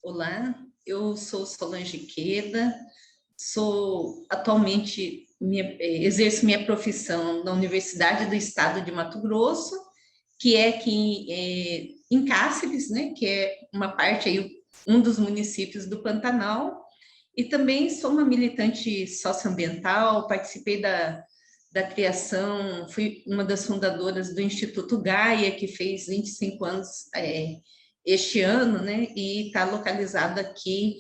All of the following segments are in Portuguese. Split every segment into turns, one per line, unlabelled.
Olá, eu sou Solange Queda, sou atualmente exerço minha profissão na Universidade do Estado de Mato Grosso, que é aqui em Cáceres, né, que é uma parte aí, um dos municípios do Pantanal, e também sou uma militante socioambiental, participei da criação, fui uma das fundadoras do Instituto Gaia, que fez 25 anos este ano, né, e está localizado aqui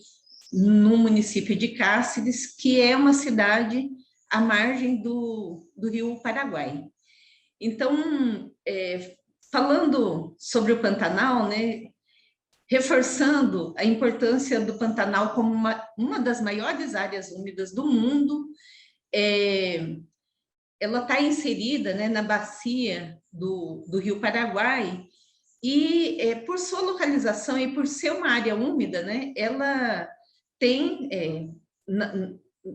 no município de Cáceres, que é uma cidade à margem do Rio Paraguai. Então, falando sobre o Pantanal, né, reforçando a importância do Pantanal como uma das maiores áreas úmidas do mundo, ela está inserida, né, na bacia do Rio Paraguai, e por sua localização e por ser uma área úmida, né, ela tem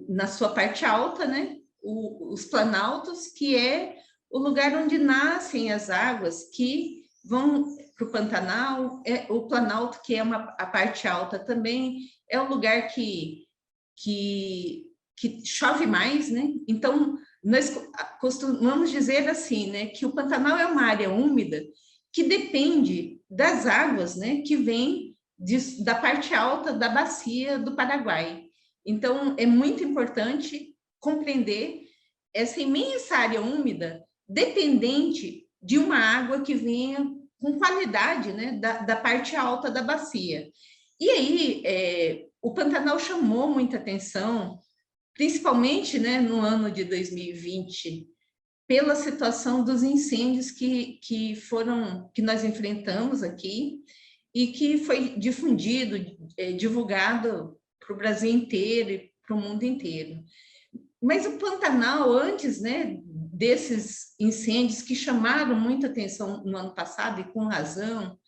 na sua parte alta, né, os planaltos, que é o lugar onde nascem as águas que vão para o Pantanal. O Planalto, que é a parte alta também, é o lugar que chove mais, né? Então, nós costumamos dizer assim, né, que o Pantanal é uma área úmida que depende das águas, né, que vêm da parte alta da bacia do Paraguai. Então, é muito importante compreender essa imensa área úmida dependente de uma água que venha com qualidade, né, da parte alta da bacia. E aí, o Pantanal chamou muita atenção, principalmente, né, no ano de 2020, pela situação dos incêndios que nós enfrentamos aqui e que foi difundido, divulgado para o Brasil inteiro e para o mundo inteiro. Mas o Pantanal, antes, né, desses incêndios que chamaram muita atenção no ano passado, e com razão,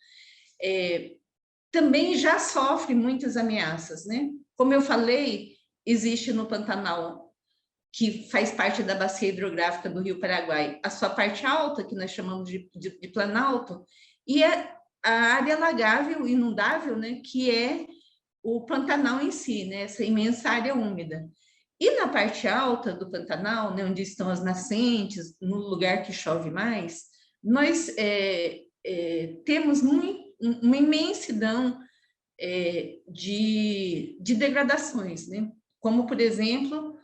também já sofre muitas ameaças, né? Como eu falei, existe no Pantanal, que faz parte da bacia hidrográfica do Rio Paraguai, a sua parte alta, que nós chamamos de planalto, e a área alagável, inundável, né, que é o Pantanal em si, né, essa imensa área úmida. E na parte alta do Pantanal, né, onde estão as nascentes, no lugar que chove mais, nós temos uma imensidão de degradações, né? Como, por exemplo,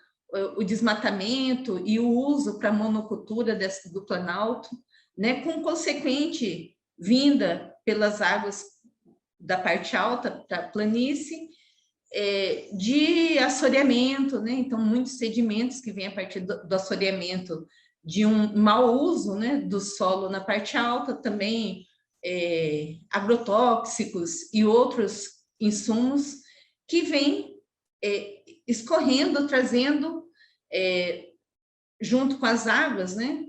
o desmatamento e o uso para monocultura do Planalto, né, com consequente vinda pelas águas da parte alta para a planície, de assoreamento, né? Então, muitos sedimentos que vêm a partir do assoreamento de um mau uso, né, do solo na parte alta, também agrotóxicos e outros insumos que vêm escorrendo, trazendo junto com as águas, né,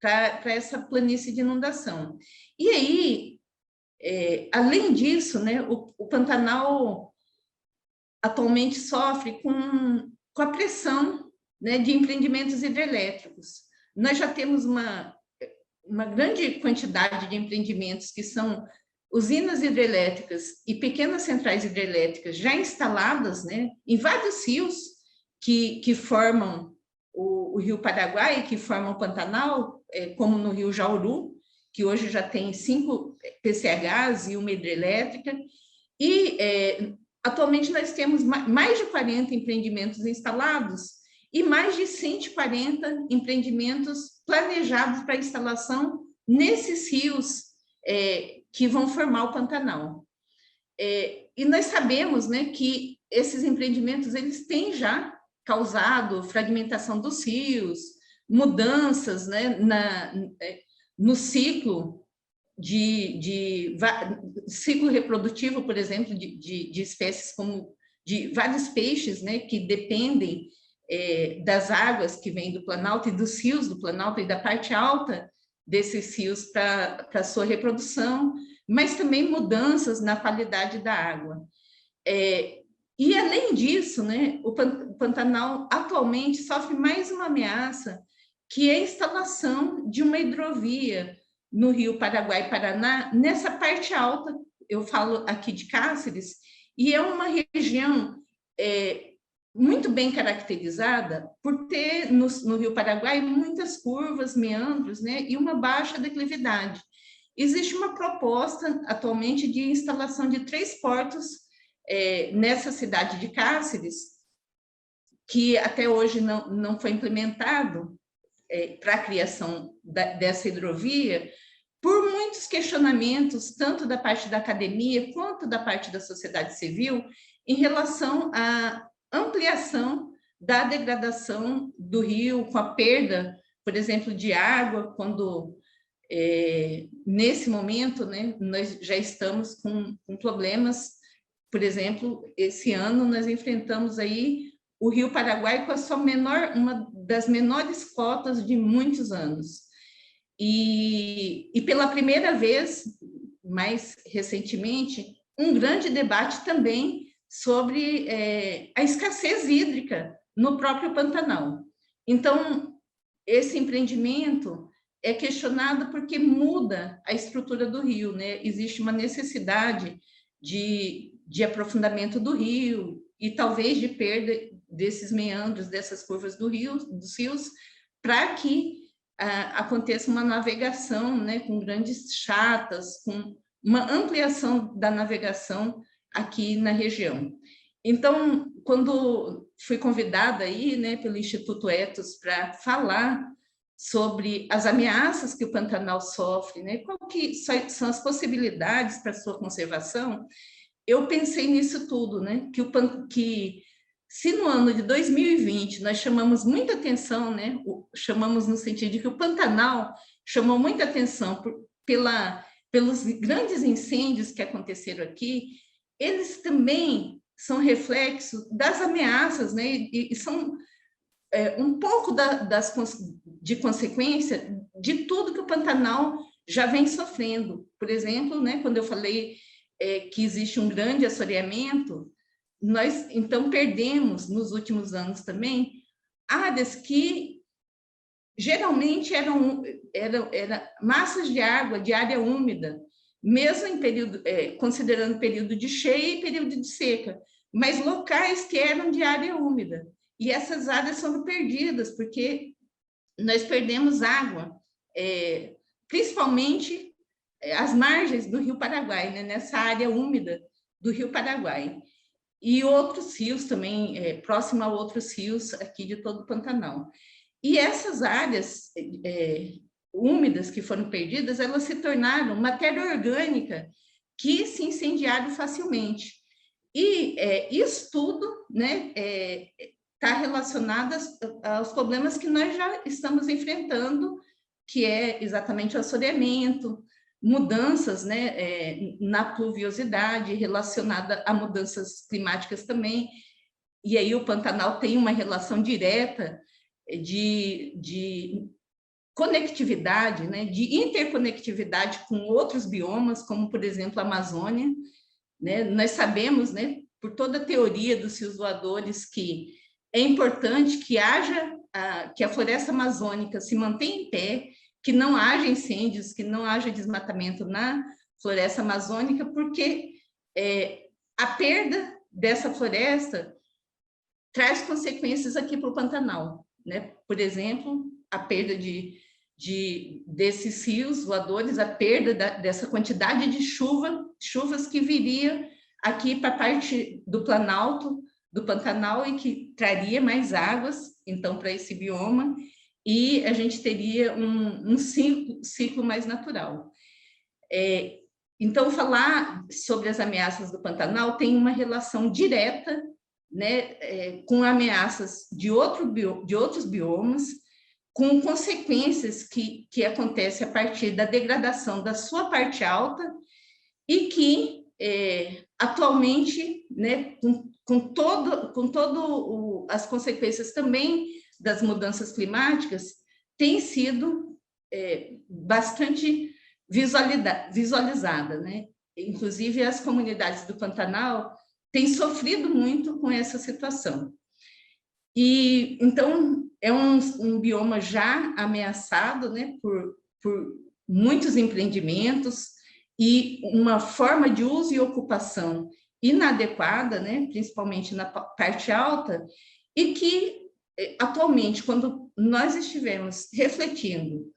para essa planície de inundação. E aí, além disso, né, o Pantanal atualmente sofre com a pressão, né, de empreendimentos hidrelétricos. Nós já temos uma grande quantidade de empreendimentos que são usinas hidrelétricas e pequenas centrais hidrelétricas já instaladas, né, em vários rios que formam o Rio Paraguai, que formam o Pantanal, como no Rio Jauru, que hoje já tem 5 PCHs e uma hidrelétrica, e atualmente nós temos mais de 40 empreendimentos instalados e mais de 140 empreendimentos planejados para instalação nesses rios que vão formar o Pantanal. E nós sabemos, né, que esses empreendimentos eles têm já causado fragmentação dos rios, mudanças, né, no ciclo ciclo reprodutivo, por exemplo, de espécies como de vários peixes, né, que dependem das águas que vêm do Planalto e dos rios do Planalto e da parte alta desses rios para sua reprodução, mas também mudanças na qualidade da água. E, além disso, né, o Pantanal atualmente sofre mais uma ameaça, que é a instalação de uma hidrovia no Rio Paraguai-Paraná, nessa parte alta, eu falo aqui de Cáceres, E é uma região muito bem caracterizada por ter no Rio Paraguai muitas curvas, meandros, né, e uma baixa declividade. Existe uma proposta atualmente de instalação de 3 portos nessa cidade de Cáceres, que até hoje não foi implementado para a criação dessa hidrovia, por muitos questionamentos, tanto da parte da academia quanto da parte da sociedade civil, em relação à ampliação da degradação do rio, com a perda, por exemplo, de água, quando, nesse momento, né, nós já estamos com problemas. Por exemplo, esse ano nós enfrentamos aí o Rio Paraguai com a sua uma das menores cotas de muitos anos. E pela primeira vez, mais recentemente, um grande debate também sobre a escassez hídrica no próprio Pantanal. Então, esse empreendimento é questionado porque muda a estrutura do rio, né? Existe uma necessidade de aprofundamento do rio e talvez de perda desses meandros, dessas curvas dos rios, para que aconteça uma navegação, né, com grandes chatas, com uma ampliação da navegação aqui na região. Então, quando fui convidada aí, né, pelo Instituto Ethos para falar sobre as ameaças que o Pantanal sofre, né, qual que são as possibilidades para a sua conservação, eu pensei nisso tudo, né, que se no ano de 2020 nós chamamos muita atenção, né, chamamos no sentido de que o Pantanal chamou muita atenção pelos grandes incêndios que aconteceram aqui, eles também são reflexo das ameaças, né, e são um pouco de consequência de tudo que o Pantanal já vem sofrendo. Por exemplo, né, quando eu falei que existe um grande assoreamento, nós, então, perdemos, nos últimos anos também, áreas que geralmente eram massas de água, de área úmida, mesmo em período, considerando período de cheia e período de seca, mas locais que eram de área úmida. E essas áreas foram perdidas, porque nós perdemos água, principalmente as margens do Rio Paraguai, né, nessa área úmida do Rio Paraguai. E outros rios também, próximo a outros rios aqui de todo o Pantanal. E essas áreas úmidas que foram perdidas, elas se tornaram matéria orgânica que se incendiaram facilmente. E isso tudo, né, está relacionado aos problemas que nós já estamos enfrentando, que é exatamente o assoreamento, mudanças, né, na pluviosidade relacionada a mudanças climáticas também, e aí o Pantanal tem uma relação direta de conectividade, né, de interconectividade com outros biomas, como, por exemplo, a Amazônia, né? Nós sabemos, né, por toda a teoria dos rios voadores, que é importante que que a floresta amazônica se mantenha em pé, que não haja incêndios, que não haja desmatamento na floresta amazônica, porque a perda dessa floresta traz consequências aqui para o Pantanal, né? Por exemplo, a perda desses rios voadores, a perda dessa quantidade de chuvas que viria aqui para a parte do Planalto, do Pantanal, e que traria mais águas, então, para esse bioma, e a gente teria um ciclo mais natural. Então, falar sobre as ameaças do Pantanal tem uma relação direta, né, com ameaças de outros biomas, com consequências que acontecem a partir da degradação da sua parte alta e que, atualmente, né, com todo as consequências também das mudanças climáticas, tem sido bastante visualizada, né? Inclusive, as comunidades do Pantanal têm sofrido muito com essa situação. E, então, é um bioma já ameaçado, né, por muitos empreendimentos e uma forma de uso e ocupação inadequada, né, principalmente na parte alta, e que, atualmente, quando nós estivermos refletindo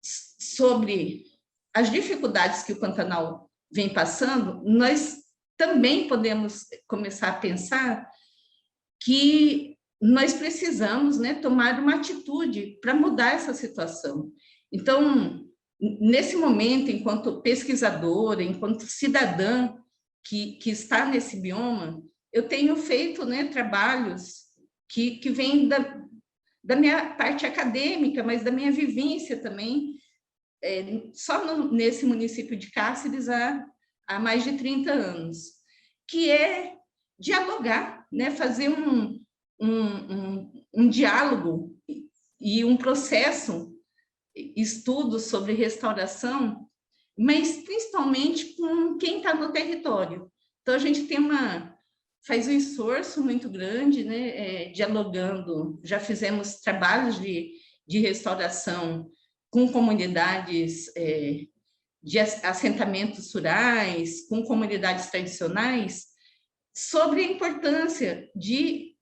sobre as dificuldades que o Pantanal vem passando, nós também podemos começar a pensar que nós precisamos, né, tomar uma atitude para mudar essa situação. Então, nesse momento, enquanto pesquisadora, enquanto cidadã que está nesse bioma, eu tenho feito, né, trabalhos que vêm da minha parte acadêmica, mas da minha vivência também, só nesse município de Cáceres há mais de 30 anos, que é dialogar, né, fazer um diálogo e um processo, estudo sobre restauração, mas principalmente com quem está no território. Então, a gente faz um esforço muito grande, né, dialogando, já fizemos trabalhos de restauração com comunidades de assentamentos rurais, com comunidades tradicionais, sobre a importância de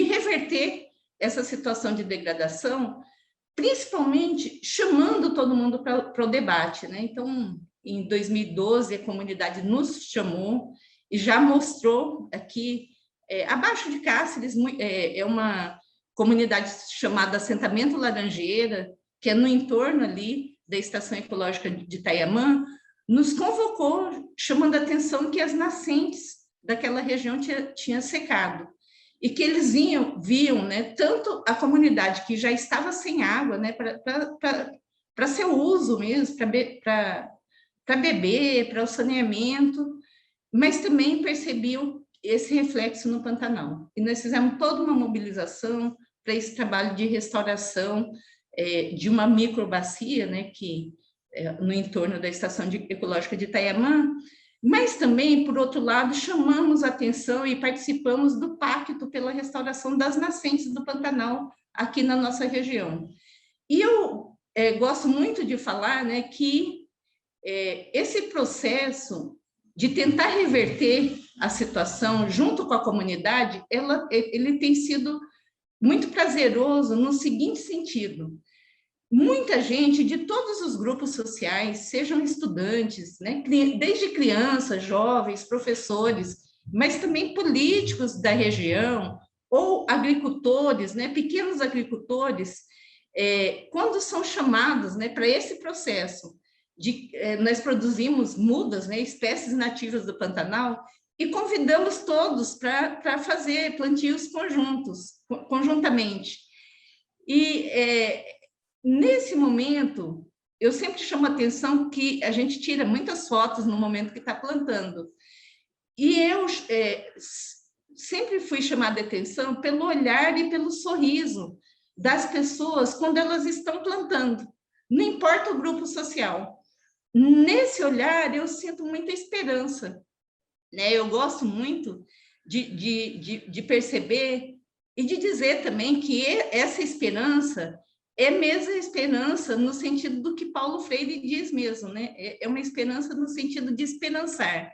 reverter essa situação de degradação, principalmente chamando todo mundo para o debate, né? Então, em 2012, a comunidade nos chamou e já mostrou aqui, abaixo de Cáceres, é uma comunidade chamada Assentamento Laranjeira, que é no entorno ali da Estação Ecológica de Itaiamã, nos convocou, chamando a atenção que as nascentes daquela região tinha secado, e que eles viam, né, tanto a comunidade que já estava sem água, né, para seu uso mesmo, para beber, para o saneamento, mas também percebiam esse reflexo no Pantanal. E nós fizemos toda uma mobilização para esse trabalho de restauração de uma microbacia, né, no entorno da Estação Ecológica de Itaiamã, mas também, por outro lado, chamamos a atenção e participamos do Pacto pela Restauração das Nascentes do Pantanal aqui na nossa região. E eu gosto muito de falar, né, que esse processo de tentar reverter a situação junto com a comunidade, ele tem sido muito prazeroso no seguinte sentido: muita gente de todos os grupos sociais, sejam estudantes, né, desde crianças, jovens, professores, mas também políticos da região, ou agricultores, né, pequenos agricultores, quando são chamados, né, para esse processo, nós produzimos mudas, né, espécies nativas do Pantanal, e convidamos todos para fazer plantios conjuntamente. E nesse momento, eu sempre chamo a atenção que a gente tira muitas fotos no momento que está plantando. E eu sempre fui chamada a atenção pelo olhar e pelo sorriso das pessoas quando elas estão plantando, não importa o grupo social. Nesse olhar, eu sinto muita esperança, né? Eu gosto muito de perceber e de dizer também que essa esperança é mesmo esperança no sentido do que Paulo Freire diz mesmo, né? É uma esperança no sentido de esperançar,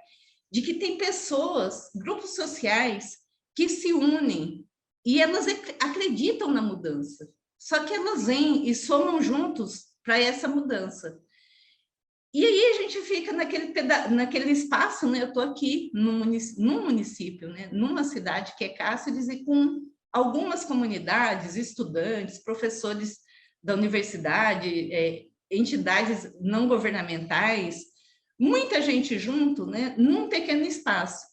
de que tem pessoas, grupos sociais, que se unem e elas acreditam na mudança, só que elas vêm e somam juntos para essa mudança. E aí a gente fica naquele espaço, né? Eu estou aqui num município, né? Numa cidade que é Cáceres, e com algumas comunidades, estudantes, professores da universidade, entidades não governamentais, muita gente junto, né? Num pequeno espaço.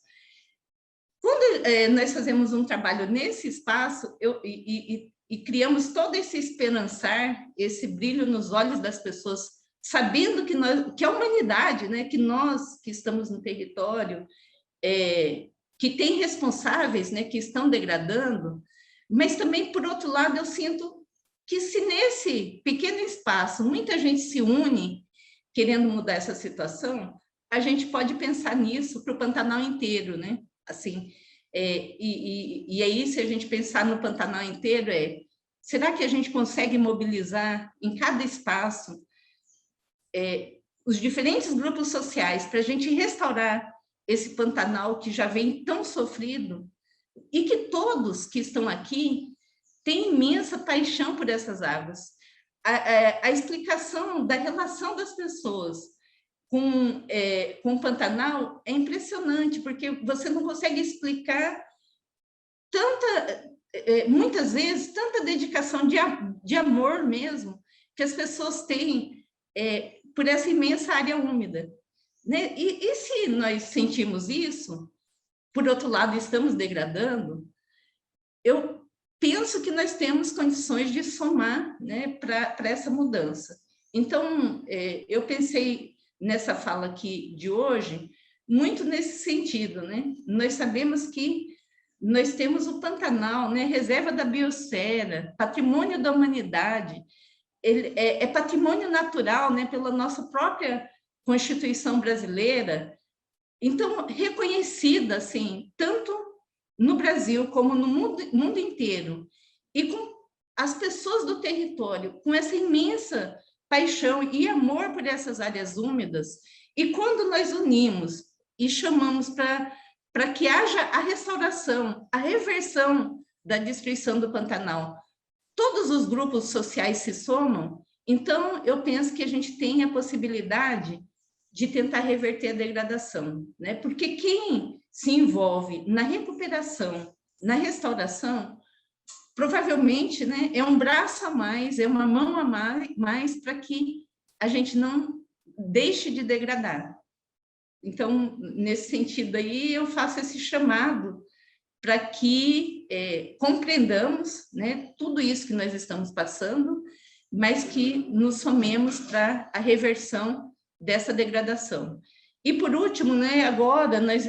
Quando nós fazemos um trabalho nesse espaço, e criamos todo esse esperançar, esse brilho nos olhos das pessoas, sabendo que a humanidade, né, que nós que estamos no território, que tem responsáveis, né, que estão degradando, mas também, por outro lado, eu sinto que se nesse pequeno espaço muita gente se une querendo mudar essa situação, a gente pode pensar nisso para o Pantanal inteiro, né? Assim, e aí, se a gente pensar no Pantanal inteiro, será que a gente consegue mobilizar em cada espaço os diferentes grupos sociais para a gente restaurar esse Pantanal que já vem tão sofrido, e que todos que estão aqui têm imensa paixão por essas águas. A explicação da relação das pessoas com o Pantanal é impressionante, porque você não consegue explicar muitas vezes, tanta dedicação de amor mesmo, que as pessoas têm por essa imensa área úmida. Né? E se nós sentimos isso, por outro lado, estamos degradando, eu penso que nós temos condições de somar, né, para essa mudança. Então, eu pensei nessa fala aqui de hoje, muito nesse sentido, né? Nós sabemos que nós temos o Pantanal, né, reserva da biosfera, patrimônio da humanidade, ele é patrimônio natural, né, pela nossa própria Constituição brasileira, então, reconhecida, assim, tanto no Brasil como no mundo inteiro, e com as pessoas do território, com essa imensa paixão e amor por essas áreas úmidas, e quando nós unimos e chamamos para que haja a restauração, a reversão da destruição do Pantanal, todos os grupos sociais se somam, então eu penso que a gente tem a possibilidade de tentar reverter a degradação, né? Porque quem se envolve na recuperação, na restauração, provavelmente, né, é um braço a mais, é uma mão a mais para que a gente não deixe de degradar. Então, nesse sentido aí, eu faço esse chamado para que compreendamos, né, tudo isso que nós estamos passando, mas que nos somemos para a reversão dessa degradação. E, por último, né, agora nós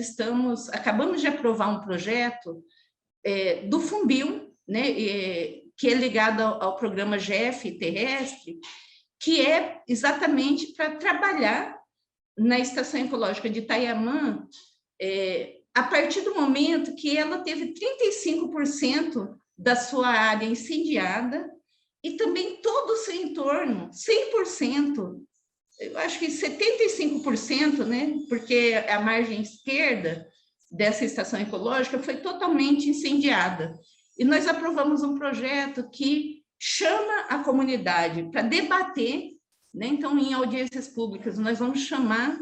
acabamos de aprovar um projeto do Funbil, né, que é ligado ao programa GEF terrestre, que é exatamente para trabalhar na Estação Ecológica de Itaiamã, a partir do momento que ela teve 35% da sua área incendiada e também todo o seu entorno, 100%, eu acho que 75%, né? Porque a margem esquerda dessa estação ecológica foi totalmente incendiada. E nós aprovamos um projeto que chama a comunidade para debater, né? Então, em audiências públicas, nós vamos chamar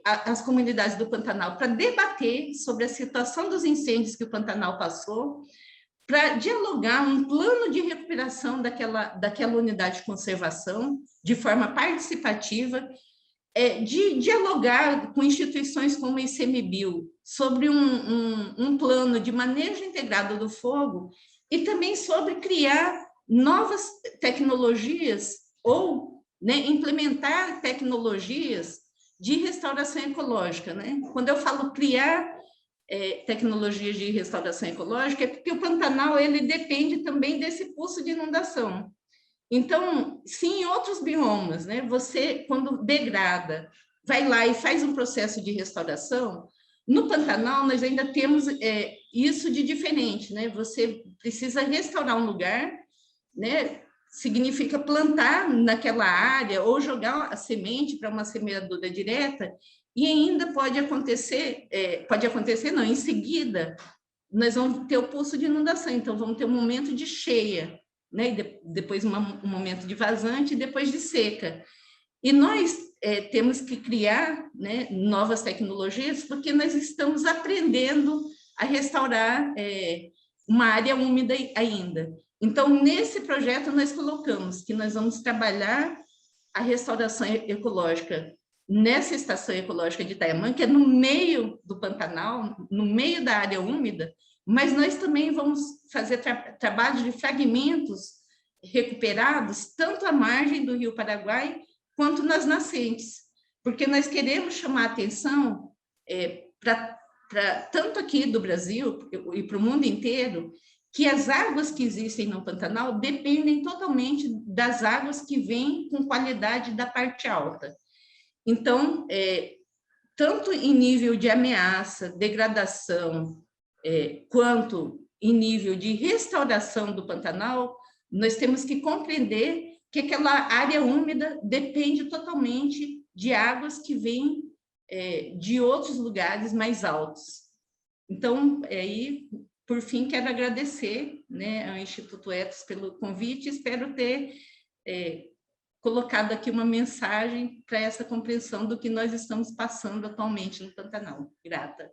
as comunidades do Pantanal para debater sobre a situação dos incêndios que o Pantanal passou, para dialogar um plano de recuperação daquela unidade de conservação de forma participativa, de dialogar com instituições como o ICMBio sobre um plano de manejo integrado do fogo e também sobre criar novas tecnologias ou, né, implementar tecnologias de restauração ecológica, né? Quando eu falo criar tecnologias de restauração ecológica, é porque o Pantanal ele depende também desse pulso de inundação. Então, se em outros biomas, né, você, quando degrada, vai lá e faz um processo de restauração, no Pantanal nós ainda temos isso de diferente, né? Você precisa restaurar um lugar, né? Significa plantar naquela área ou jogar a semente para uma semeadura direta, e ainda pode acontecer não, em seguida, nós vamos ter o pulso de inundação, então vamos ter um momento de cheia, né? E depois um momento de vazante e depois de seca. E nós temos que criar, né, novas tecnologias, porque nós estamos aprendendo a restaurar uma área úmida ainda. Então, nesse projeto, nós colocamos que nós vamos trabalhar a restauração ecológica nessa estação ecológica de Itaiamã, que é no meio do Pantanal, no meio da área úmida, mas nós também vamos fazer trabalho de fragmentos recuperados, tanto à margem do Rio Paraguai, quanto nas nascentes, porque nós queremos chamar a atenção tanto aqui do Brasil e para o mundo inteiro, que as águas que existem no Pantanal dependem totalmente das águas que vêm com qualidade da parte alta. Então, tanto em nível de ameaça, degradação, quanto em nível de restauração do Pantanal, nós temos que compreender que aquela área úmida depende totalmente de águas que vêm de outros lugares mais altos. Então, aí, por fim, quero agradecer, né, ao Instituto Ethos pelo convite, espero ter colocado aqui uma mensagem para essa compreensão do que nós estamos passando atualmente no Pantanal. Grata.